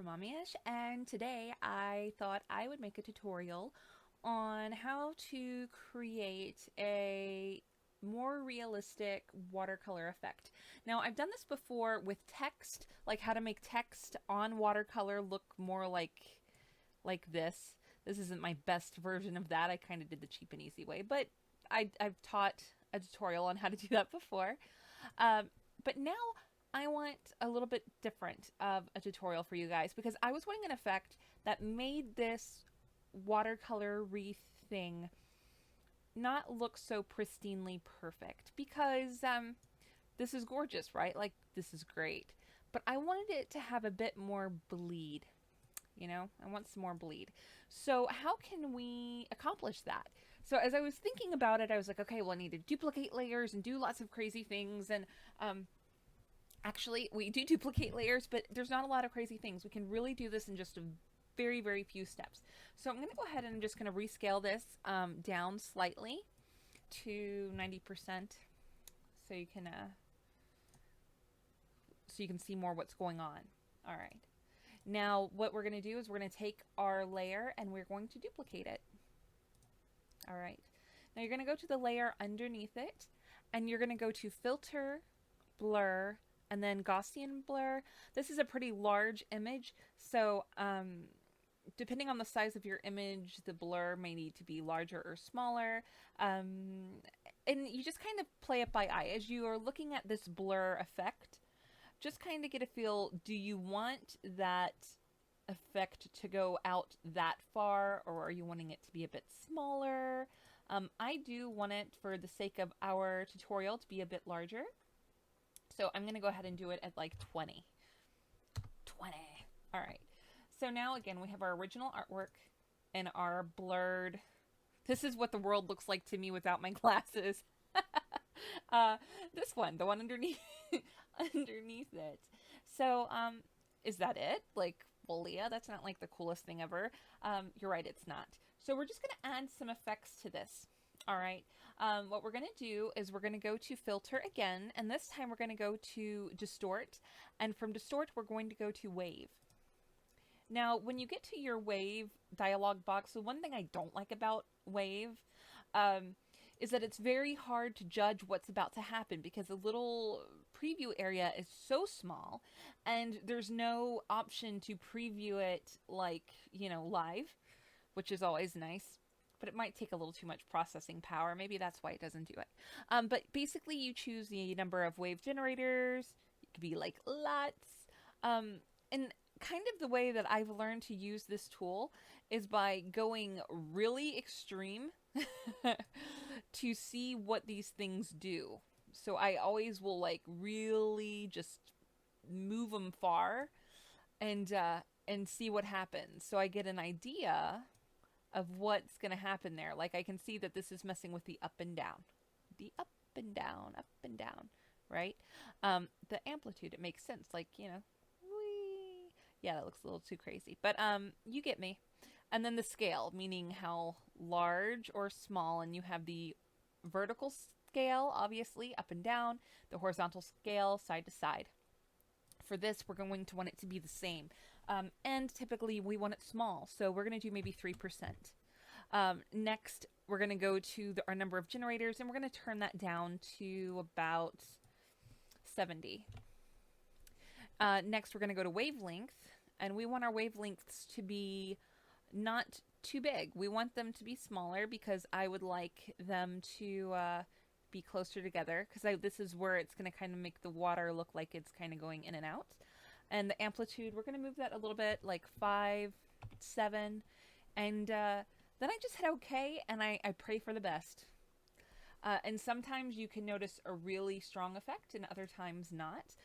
Mommyish, and today I thought I would make a tutorial on how to create a more realistic watercolor effect. Now, I've done this before with text, like how to make text on watercolor look more like this. This isn't my best version of that. I kind of did the cheap and easy way, but I've taught a tutorial on how to do that before. But now I want a little bit different of a tutorial for you guys because I was wanting an effect that made this watercolor wreath thing not look so pristinely perfect because this is gorgeous, right? Like, this is great. But I wanted it to have a bit more bleed. You know, I want some more bleed. So how can we accomplish that? So as I was thinking about it, I was like, okay, well, I need to duplicate layers and do lots of crazy things. And actually, we do duplicate layers, but there's not a lot of crazy things. We can really do this in just a very, very few steps. So I'm going to go ahead and I'm just going to rescale this down slightly to 90%, so you can see more what's going on. All right. Now, what we're going to do is we're going to take our layer and we're going to duplicate it. All right. Now you're going to go to the layer underneath it, and you're going to go to Filter, Blur, and then Gaussian Blur. This is a pretty large image, so depending on the size of your image, the blur may need to be larger or smaller. And you just kind of play it by eye. As you are looking at this blur effect, just kind of get a feel, do you want that effect to go out that far, or are you wanting it to be a bit smaller? I do want it, for the sake of our tutorial, to be a bit larger. So I'm going to go ahead and do it at like 20. 20. All right. So now again, we have our original artwork and our blurred. This is what the world looks like to me without my glasses. This one, the one underneath underneath it. So is that it? Like, well, Leah, that's not like the coolest thing ever. You're right, it's not. So we're just going to add some effects to this. All right. What we're going to do is we're going to go to Filter again, and this time we're going to go to Distort, and from Distort we're going to go to Wave. Now, when you get to your Wave dialog box, so one thing I don't like about Wave is that it's very hard to judge what's about to happen because the little preview area is so small, and there's no option to preview it like, you know, live, which is always nice. But it might take a little too much processing power. Maybe that's why it doesn't do it. But basically, you choose the number of wave generators. It could be like lots. And kind of the way that I've learned to use this tool is by going really extreme to see what these things do. So I always will like really just move them far and see what happens. So I get an idea of what's going to happen there. Like, I can see that this is messing with the up and down. The up and down, right? The amplitude, it makes sense. Like, you know, whee. Yeah, that looks a little too crazy. But you get me. And then the scale, meaning how large or small. And you have the vertical scale, obviously, up and down. The horizontal scale, side to side. For this, we're going to want it to be the same. And typically, we want it small. So we're going to do maybe 3%. Next, we're going to go to our number of generators, and we're going to turn that down to about 70. Next, we're going to go to wavelength, and we want our wavelengths to be not too big. We want them to be smaller because I would like them to be closer together, because this is where it's going to kind of make the water look like it's kind of going in and out. And the amplitude, we're going to move that a little bit, like 5, 7, and then I just hit OK, and I pray for the best. And sometimes you can notice a really strong effect, and other times not.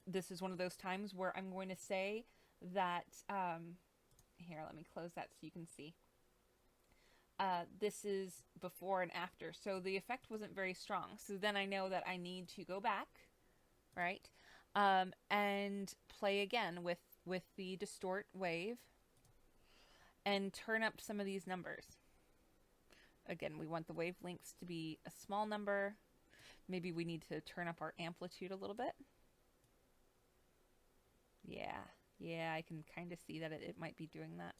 This is one of those times where I'm going to say that, here, let me close that so you can see. This is before and after, so the effect wasn't very strong. So then I know that I need to go back, right, and play again with the distort wave and turn up some of these numbers. Again, we want the wavelengths to be a small number. Maybe we need to turn up our amplitude a little bit. Yeah, Yeah, I can kind of see that it might be doing that.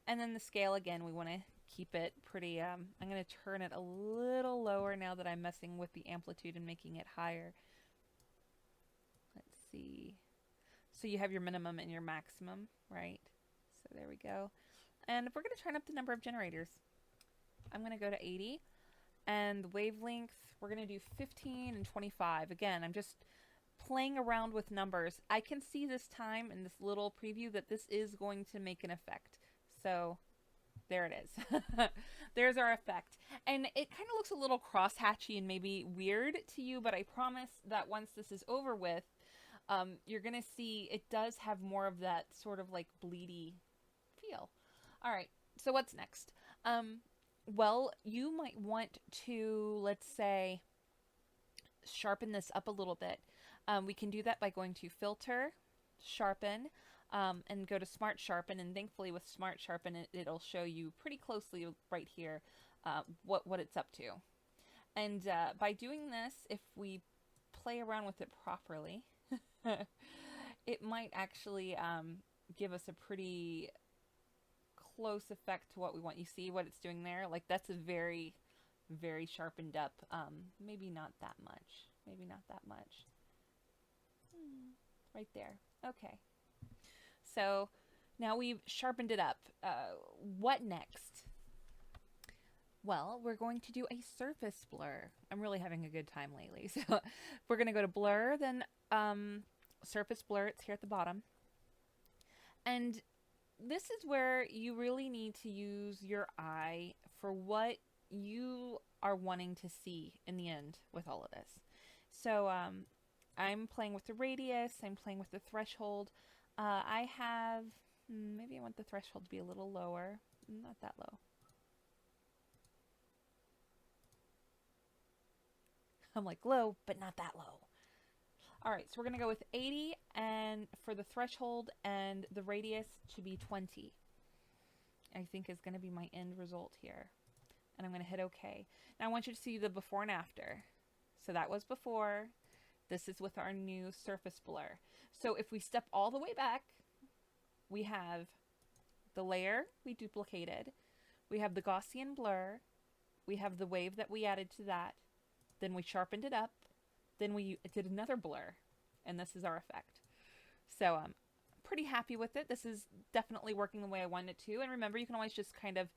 And then the scale, again, we want to keep it pretty, I'm going to turn it a little lower now that I'm messing with the amplitude and making it higher. Let's see. So you have your minimum and your maximum, right? So there we go. And we're going to turn up the number of generators. I'm going to go to 80. And the wavelength, we're going to do 15 and 25. Again, I'm just playing around with numbers. I can see this time in this little preview that this is going to make an effect. So there it is. There's our effect. And it kind of looks a little crosshatchy and maybe weird to you, but I promise that once this is over with, you're going to see it does have more of that sort of like bleedy feel. All right, so what's next? Well, you might want to, let's say, sharpen this up a little bit. We can do that by going to Filter, Sharpen, and go to Smart Sharpen. And thankfully with Smart Sharpen, it'll show you pretty closely right here what it's up to. And by doing this, if we play around with it properly, it might actually give us a pretty close effect to what we want. You see what it's doing there? Like that's a very, very sharpened up. Maybe not that much. Maybe not that much. Right there. Okay. So now we've sharpened it up. What next? Well, we're going to do a surface blur. I'm really having a good time lately. So we're going to go to blur, then surface blur. It's here at the bottom. And this is where you really need to use your eye for what you are wanting to see in the end with all of this. So I'm playing with the radius, I'm playing with the threshold. I have, maybe I want the threshold to be a little lower, not that low. I'm like low, but not that low. All right, so we're going to go with 80 and for the threshold and the radius to be 20. I think is going to be my end result here. And I'm going to hit OK. Now I want you to see the before and after. So that was before. This is with our new surface blur. So if we step all the way back, we have the layer we duplicated. We have the Gaussian blur. We have the wave that we added to that. Then we sharpened it up. Then we did another blur, and this is our effect. So I'm pretty happy with it. This is definitely working the way I wanted it to. And remember, you can always just kind of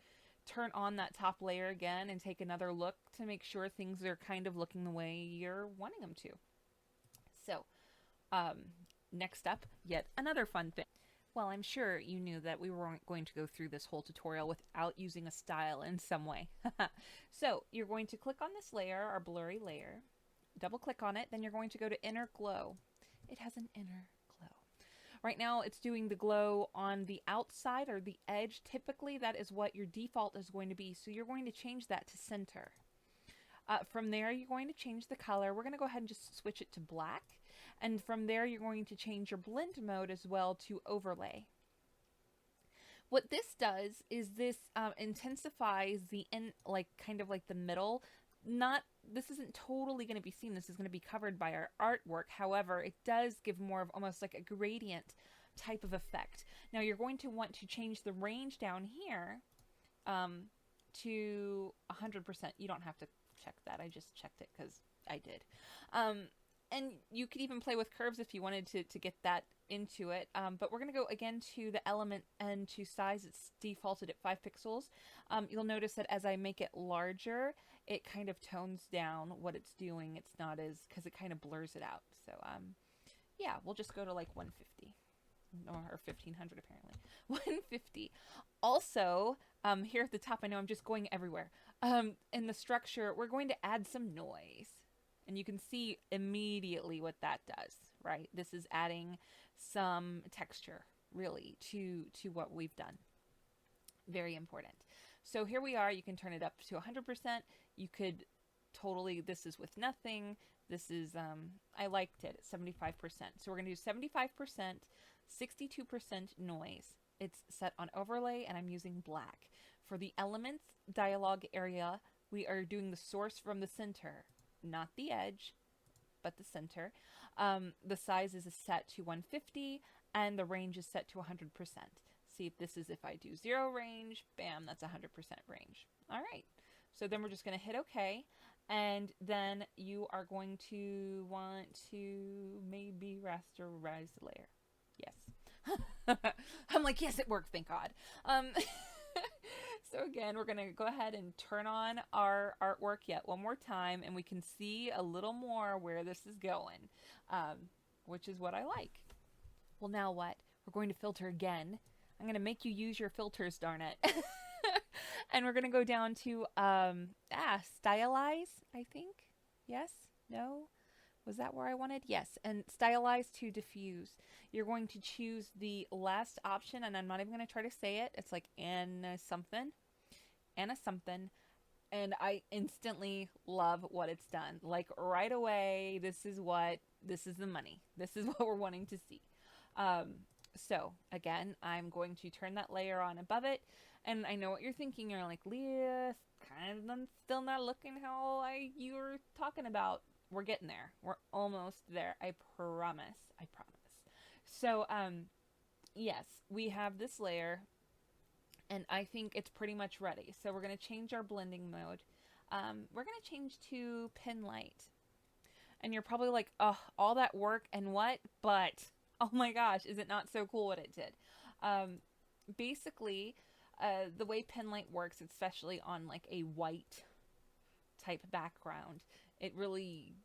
turn on that top layer again and take another look to make sure things are kind of looking the way you're wanting them to. So next up, yet another fun thing. Well, I'm sure you knew that we weren't going to go through this whole tutorial without using a style in some way. So you're going to click on this layer, our blurry layer. Double click on it, then you're going to go to inner glow. It has an inner glow. Right now it's doing the glow on the outside or the edge. Typically that is what your default is going to be, so you're going to change that to center. From there you're going to change the color. We're going to go ahead and just switch it to black, and from there you're going to change your blend mode as well to overlay. What this does is this intensifies the kind of like the middle. This isn't totally going to be seen. This is going to be covered by our artwork. However, it does give more of almost like a gradient type of effect. Now you're going to want to change the range down here to 100%. You don't have to check that. I just checked it because I did. And you could even play with curves if you wanted to get that into it. But we're going to go again to the element and to size. It's defaulted at 5 pixels. You'll notice that as I make it larger, it kind of tones down what it's doing. It's not as, because it kind of blurs it out. So yeah, we'll just go to like 150 or 1500 apparently. 150. Also, here at the top, I know I'm just going everywhere. In the structure, we're going to add some noise. And you can see immediately what that does, right? This is adding some texture, really, to what we've done. Very important. So here we are. You can turn it up to 100%. You could totally, this is with nothing. This is, I liked it at 75%. So we're going to do 75%, 62% noise. It's set on overlay, and I'm using black. For the elements dialog area, we are doing the source from the center. Not the edge, but the center. The size is set to 150, and the range is set to 100%. See if this is if I do 0 range, bam, that's 100% range. All right, so then we're just going to hit OK, and then you are going to want to maybe rasterize the layer. Yes. I'm like, yes, it worked, thank God. So again, we're going to go ahead and turn on our artwork yet one more time, and we can see a little more where this is going, which is what I like. Well, now what? We're going to filter again. I'm going to make you use your filters, darn it. And we're going to go down to stylize, I think. Yes? No? Was that where I wanted? Yes. And stylize to diffuse. You're going to choose the last option, and I'm not even going to try to say it. It's like Anna something. And I instantly love what it's done. Like right away, this is the money. This is what we're wanting to see. So again, I'm going to turn that layer on above it. And I know what you're thinking. You're like, Leah, kind of still not looking how you were talking about. We're getting there. We're almost there. I promise. So, yes, we have this layer, and I think it's pretty much ready. So we're going to change our blending mode. We're going to change to pen light. And you're probably like, oh, all that work and what? But, oh my gosh, is it not so cool what it did? Basically, the way pen light works, especially on like a white type background, it really,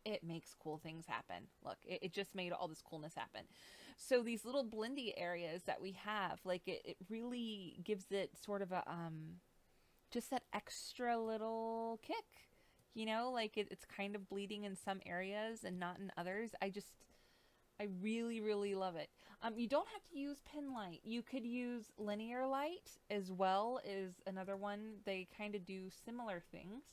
it makes cool things happen. Look, it just made all this coolness happen. So these little blendy areas that we have, like it really gives it sort of a, just that extra little kick, you know, like it's kind of bleeding in some areas and not in others. I really, really love it. You don't have to use pen light. You could use linear light as well as another one. They kind of do similar things.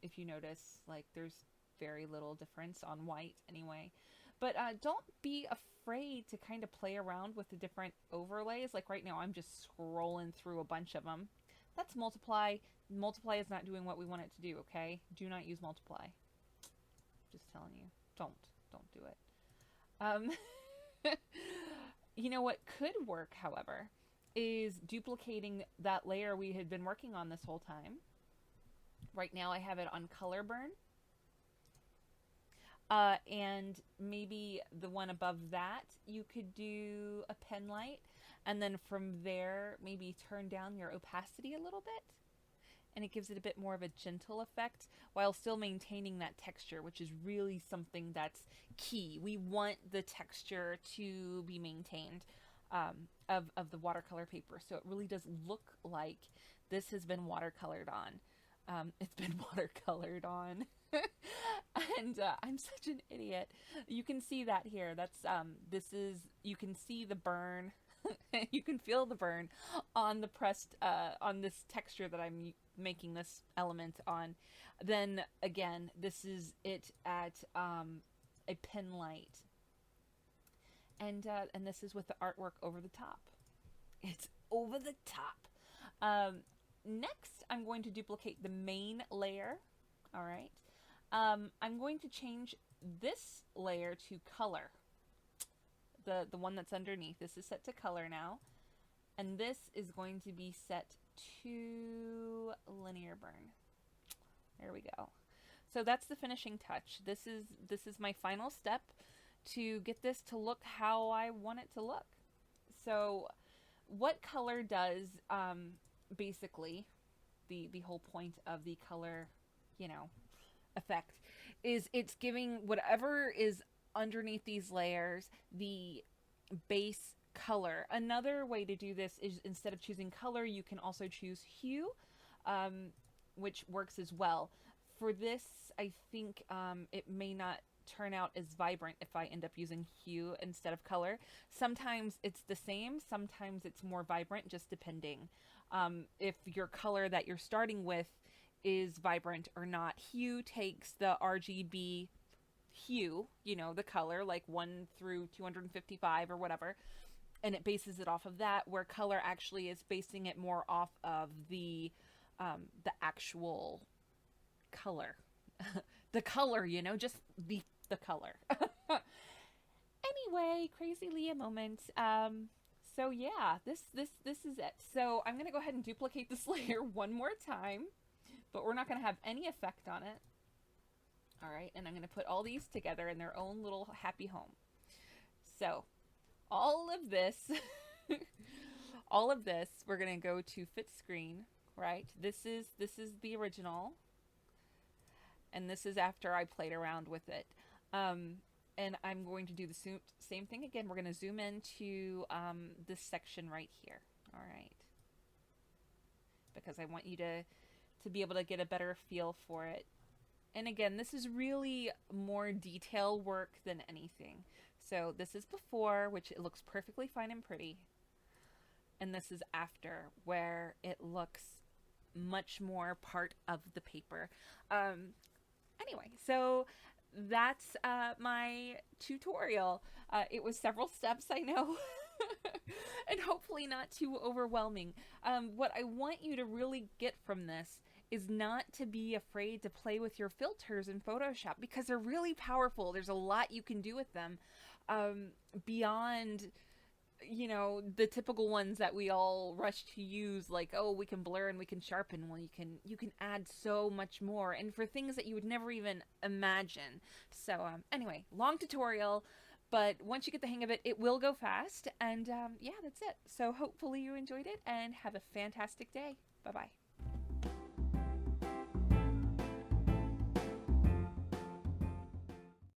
If you notice, like there's very little difference on white anyway. But don't be afraid to kind of play around with the different overlays. Like right now, I'm just scrolling through a bunch of them. That's multiply. Multiply is not doing what we want it to do, okay? Do not use multiply. Just telling you. Don't do it. You know what could work, however, is duplicating that layer we had been working on this whole time. Right now I have it on color burn. And maybe the one above that, you could do a pen light. And then from there, maybe turn down your opacity a little bit. And it gives it a bit more of a gentle effect while still maintaining that texture, which is really something that's key. We want the texture to be maintained of the watercolor paper. So it really does look like this has been watercolored on. It's been watercolored on. And I'm such an idiot. You can see that here. That's you can see the burn. You can feel the burn on the pressed on this texture that I'm making this element on. Then again, this is it at a pen light, and this is with the artwork over the top. It's over the top. Next, I'm going to duplicate the main layer. All right. I'm going to change this layer to color. The one that's underneath. This is set to color now. And this is going to be set to linear burn. There we go. So that's the finishing touch. This is my final step to get this to look how I want it to look. So what color does, basically, the whole point of the color, you know, effect is it's giving whatever is underneath these layers the base color. Another way to do this is instead of choosing color, you can also choose hue, which works as well. For this, I think it may not turn out as vibrant if I end up using hue instead of color. Sometimes it's the same, sometimes it's more vibrant, just depending. If your color that you're starting with is vibrant or not. Hue takes the RGB hue, you know, the color, like 1 through 255 or whatever, and it bases it off of that, where color actually is basing it more off of the actual color. The color, you know, just the color. Anyway, crazy Leah moment. So yeah, this is it. So I'm gonna go ahead and duplicate this layer one more time, but we're not gonna have any effect on it. All right, and I'm gonna put all these together in their own little happy home. So all of this, all of this, we're gonna go to fit screen, right? This is the original, and this is after I played around with it. And I'm going to do the same thing again. We're going to zoom into this section right here. All right. Because I want you to be able to get a better feel for it. And again, this is really more detail work than anything. So this is before, which it looks perfectly fine and pretty. And this is after, where it looks much more part of the paper. Anyway, so that's my tutorial. It was several steps, I know, and hopefully not too overwhelming. What I want you to really get from this is not to be afraid to play with your filters in Photoshop, because they're really powerful. There's a lot you can do with them beyond, you know, the typical ones that we all rush to use, like, oh, we can blur and we can sharpen. Well, you can add so much more, and for things that you would never even imagine. So anyway, long tutorial, but once you get the hang of it, it will go fast. And yeah, that's it. So hopefully you enjoyed it, and have a fantastic day. Bye bye.